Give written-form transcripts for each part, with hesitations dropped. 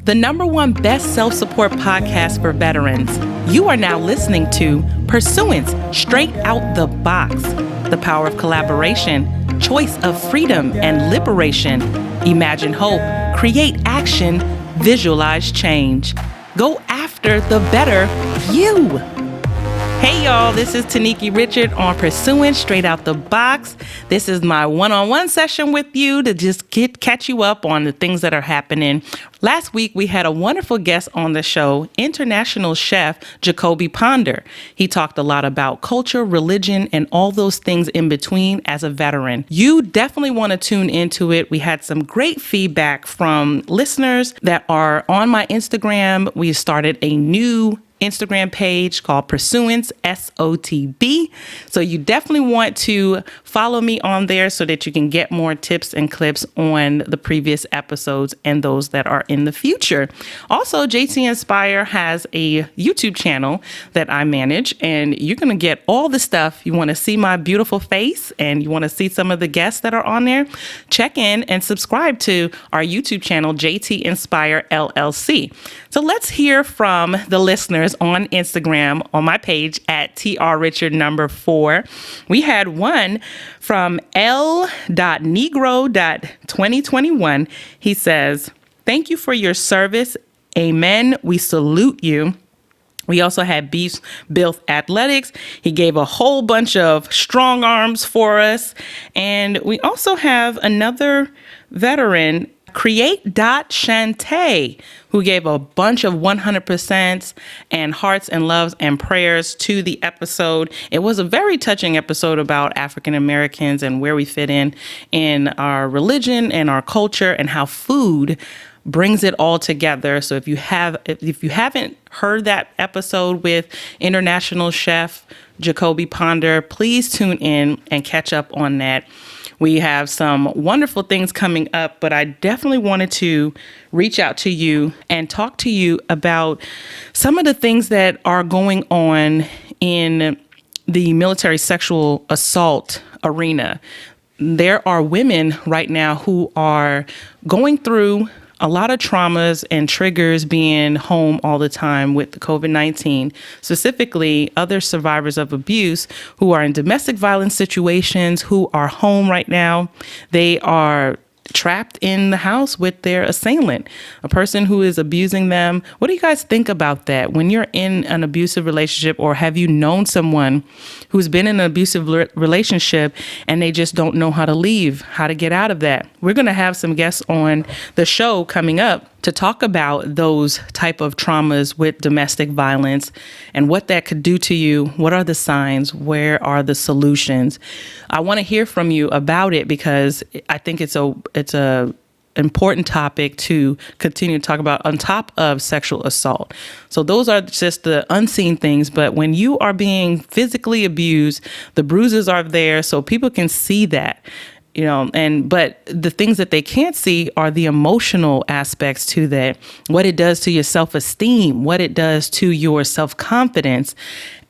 the #1 best self-support podcast for veterans. You are now listening to purSUance, Straight Out the Box, the power of collaboration, choice of freedom and liberation, imagine hope, create action, visualize change. Go after the better you. Hey y'all, this is Taniki Richard on purSUance, Straight Out the Box. This is my one-on-one session with you to just catch you up on the things that are happening. Last week, we had a wonderful guest on the show, international chef Jacoby Ponder. He talked a lot about culture, religion, and all those things in between as a veteran. You definitely want to tune into it. We had some great feedback from listeners that are on my Instagram. We started a new Instagram page called purSUance, psotb. So you definitely want to follow me on there so that you can get more tips and clips on the previous episodes and those that are in the future. Also, JT Inspire has a YouTube channel that I manage, and you're going to get all the stuff. You want to see my beautiful face and you want to see some of the guests that are on there, check in and subscribe to our YouTube channel, JT Inspire LLC. So let's hear from the listeners on Instagram on my page at trrichard4. We had one from L.Negro.2021. He says, "Thank you for your service. Amen. We salute you." We also had Beast Built Athletics. He gave a whole bunch of strong arms for us. And we also have another veteran, Create.Shantae, who gave a bunch of 100% and hearts and loves and prayers to the episode. It was a very touching episode about African Americans and where we fit in our religion and our culture and how food brings it all together. So if you haven't heard that episode with international chef Jacoby Ponder, please tune in and catch up on that. We have some wonderful things coming up, but I definitely wanted to reach out to you and talk to you about some of the things that are going on in the military sexual assault arena. There are women right now who are going through a lot of traumas and triggers being home all the time with the COVID-19, specifically other survivors of abuse who are in domestic violence situations, who are home right now. They are trapped in the house with their assailant, a person who is abusing them. What do you guys think about that? When you're in an abusive relationship, or have you known someone who's been in an abusive relationship and they just don't know how to leave, how to get out of that? We're going to have some guests on the show coming up to talk about those type of traumas with domestic violence and what that could do to you. What are the signs? Where are the solutions? I want to hear from you about it because I think it's a important topic to continue to talk about on top of sexual assault. So those are just the unseen things. But when you are being physically abused, the bruises are there so people can see that. But the things that they can't see are the emotional aspects to that, what it does to your self-esteem, what it does to your self-confidence,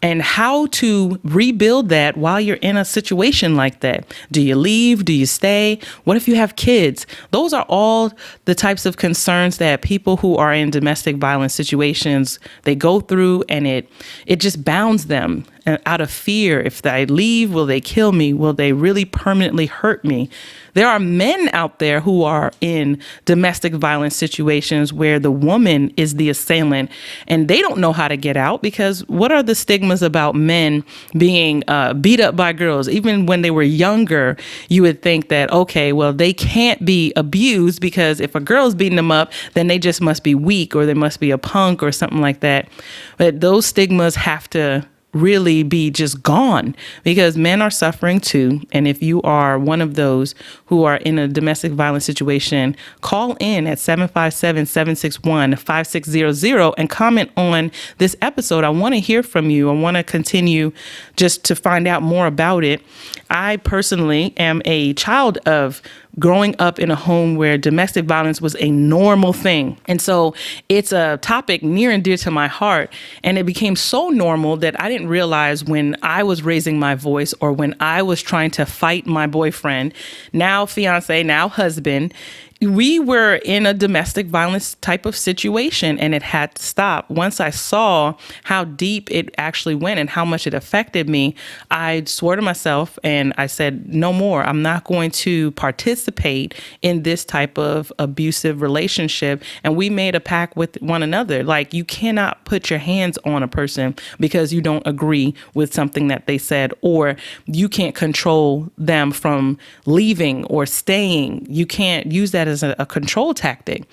and how to rebuild that while you're in a situation like that. Do you leave? Do you stay? What if you have kids? Those are all the types of concerns that people who are in domestic violence situations, they go through, and it just bounds them out of fear. If I leave, will they kill me? Will they really permanently hurt me? There are men out there who are in domestic violence situations where the woman is the assailant and they don't know how to get out, because what are the stigmas about men being beat up by girls? Even when they were younger, you would think that, okay, well, they can't be abused because if a girl's beating them up, then they just must be weak or they must be a punk or something like that. But those stigmas have to really be just gone, because men are suffering too. And if you are one of those who are in a domestic violence situation, call in at 757-761-5600 and comment on this episode. I want to hear from you. I want to continue just to find out more about it. I personally am a child of growing up in a home where domestic violence was a normal thing. And so it's a topic near and dear to my heart. And it became so normal that I didn't realize when I was raising my voice or when I was trying to fight my boyfriend, now fiance, now husband, we were in a domestic violence type of situation, and it had to stop. Once I saw how deep it actually went and how much it affected me, I swore to myself and I said, no more. I'm not going to participate in this type of abusive relationship. And we made a pact with one another. Like, you cannot put your hands on a person because you don't agree with something that they said, or you can't control them from leaving or staying. You can't use that as a control tactic.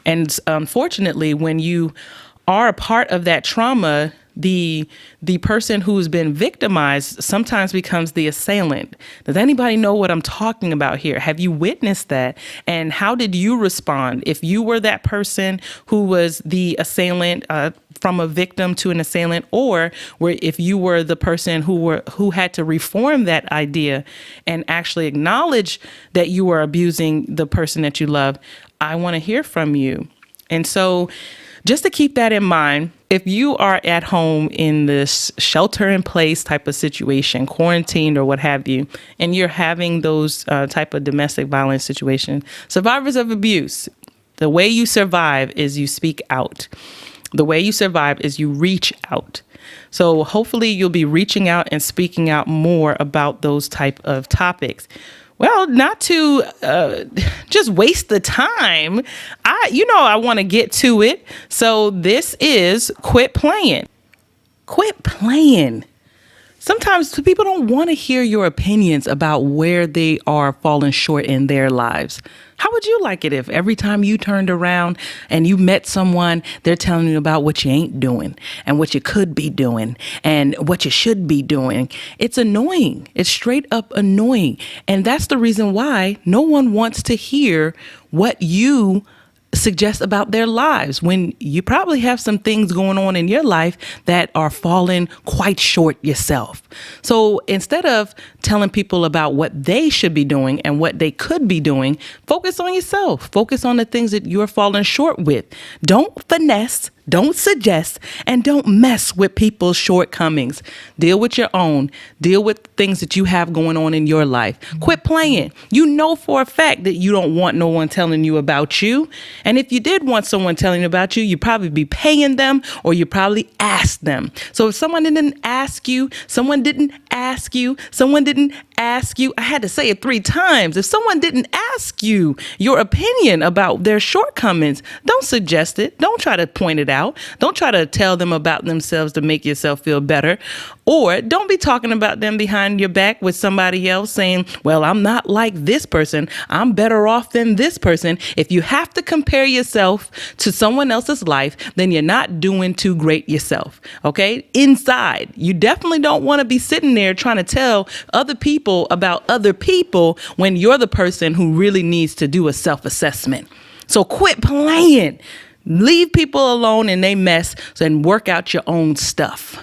And unfortunately, when you are a part of that trauma, the person who's been victimized sometimes becomes the assailant. Does anybody know what I'm talking about here? Have you witnessed that? And how did you respond if you were that person who was the assailant, from a victim to an assailant, or if you were the person who had to reform that idea and actually acknowledge that you were abusing the person that you love? I want to hear from you. And so just to keep that in mind, if you are at home in this shelter in place type of situation, quarantined or what have you, and you're having those type of domestic violence situation, survivors of abuse, the way you survive is you speak out. The way you survive is you reach out. So hopefully you'll be reaching out and speaking out more about those type of topics. Well, not to just waste the time, I want to get to it. So this is quit playing. Quit playing. Sometimes people don't want to hear your opinions about where they are falling short in their lives. How would you like it if every time you turned around and you met someone, they're telling you about what you ain't doing and what you could be doing and what you should be doing? It's annoying. It's straight up annoying. And that's the reason why no one wants to hear what you suggest about their lives, when you probably have some things going on in your life that are falling quite short yourself. So instead of telling people about what they should be doing and what they could be doing, focus on yourself. Focus on the things that you're falling short with. Don't finesse, don't suggest, and don't mess with people's shortcomings. Deal with your own. Deal with things that you have going on in your life. Quit playing. You know for a fact that you don't want no one telling you about you. And if you did want someone telling you about you, you'd probably be paying them, or you probably ask them. So if someone didn't ask you, someone didn't ask you, someone didn't ask you, I had to say it 3 times. If someone didn't ask you your opinion about their shortcomings, don't suggest it. Don't try to point it out. Don't try to tell them about themselves to make yourself feel better. Or don't be talking about them behind your back with somebody else saying, well, I'm not like this person. I'm better off than this person. If you have to compare yourself to someone else's life, then you're not doing too great yourself. Okay? Inside, you definitely don't want to be sitting there trying to tell other people about other people when you're the person who really needs to do a self-assessment. So quit playing. Leave people alone in their mess and work out your own stuff.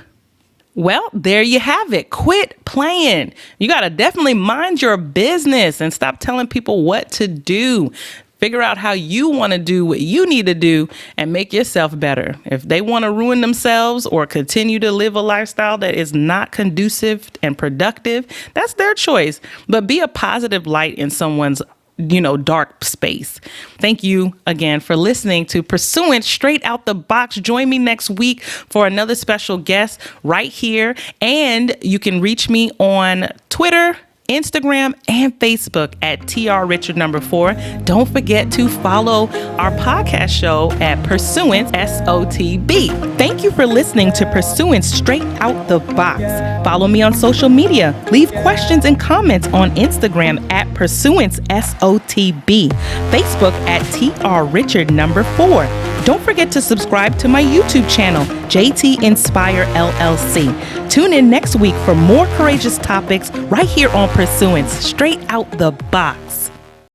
Well, there you have it. Quit playing. You got to definitely mind your business and stop telling people what to do. Figure out how you want to do what you need to do and make yourself better. If they want to ruin themselves or continue to live a lifestyle that is not conducive and productive, that's their choice. But be a positive light in someone's dark space. Thank you again for listening to purSUance Straight Out the Box. Join me next week for another special guest right here. And you can reach me on Twitter, Instagram, and Facebook at trrichard4. Don't forget to follow our podcast show at pursUance, psotb. Thank you for listening to purSUance Straight Out the Box. Follow me on social media. Leave questions and comments on Instagram at purSUance, SOTB. Facebook at trrichard4. Don't forget to subscribe to my YouTube channel, JT Inspire LLC. Tune in next week for more courageous topics right here on purSUance Straight Out the Box.